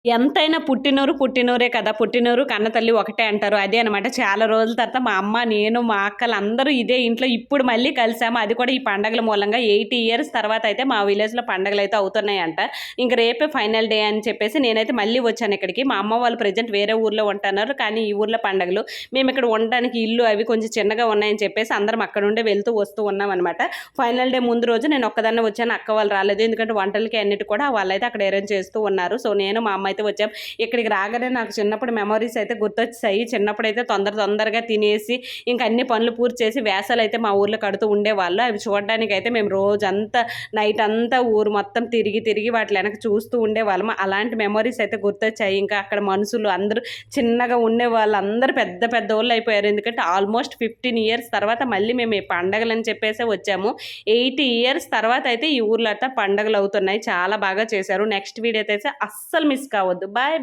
ఎంతైనా పుట్టినూరు పుట్టినూరే కదా! పుట్టినూరు, కన్నతల్లి ఒకటే అంటారు. అదే అనమాట. చాలా రోజుల తర్వాత మా అమ్మ, నేను, మా అక్కలందరూ ఇదే ఇంట్లో ఇప్పుడు మళ్ళీ కలిసాము. అది కూడా ఈ పండగల మూలంగా 80 ఇయర్స్ తర్వాత అయితే మా విలేజ్‌లో పండగలైతే అవుతున్నాయంట. ఇంక రేపే ఫైనల్ డే అని చెప్పేసి నేనైతే మళ్ళీ వచ్చాను ఇక్కడికి. మా అమ్మ వాళ్ళు ప్రెజెంట్ వేరే ఊర్లో ఉంటున్నారు. కానీ ఈ ఊర్లో పండగలు. మేమిక్కడ ఉండడానికి ఇల్లు అవి కొంచెం చిన్నగా ఉన్నాయని చెప్పేసి అందరం అక్కడ నుండే వెళ్తూ వస్తూ ఉన్నామనమాట. ఫైనల్ డే ముందు రోజు నేను ఒక్కదాన్నే వచ్చాను. అక్క వాళ్ళు రాలేదు. ఎందుకంటే వంటలకి అన్నిటి కూడా వాళ్ళైతే అక్కడ అరేంజ్ చేస్తూ ఉన్నారు. సో, నేను మా అమ్మ అయితే వచ్చాం. ఇక్కడికి రాగానే నాకు చిన్నప్పుడు మెమోరీస్ అయితే గుర్తొచ్చాయి. చిన్నప్పుడైతే తొందరగా తినేసి ఇంక అన్ని పనులు పూర్తి చేసి వేసాలైతే మా ఊర్లో కడుతూ ఉండేవాళ్ళు. అవి చూడడానికైతే మేము రోజంతా నైట్ అంతా ఊరు మొత్తం తిరిగి వాటి వెనక చూస్తూ ఉండేవాళ్ళం. అలాంటి మెమోరీస్ అయితే గుర్తొచ్చాయి. ఇంకా అక్కడ మనుషులు అందరూ చిన్నగా ఉండేవాళ్ళు అందరూ పెద్దోళ్ళు అయిపోయారు. ఎందుకంటే ఆల్మోస్ట్ 15 ఇయర్స్ తర్వాత మళ్ళీ మేము ఈ పండగలని చెప్పేసే వచ్చాము. 80 ఇయర్స్ తర్వాత అయితే ఈ ఊర్లో అంతా పండగలు అవుతున్నాయి. చాలా బాగా చేశారు. నెక్స్ట్ వీడియోతో అయితే అస్సలు మిస్ కావద్దు. బాయ్.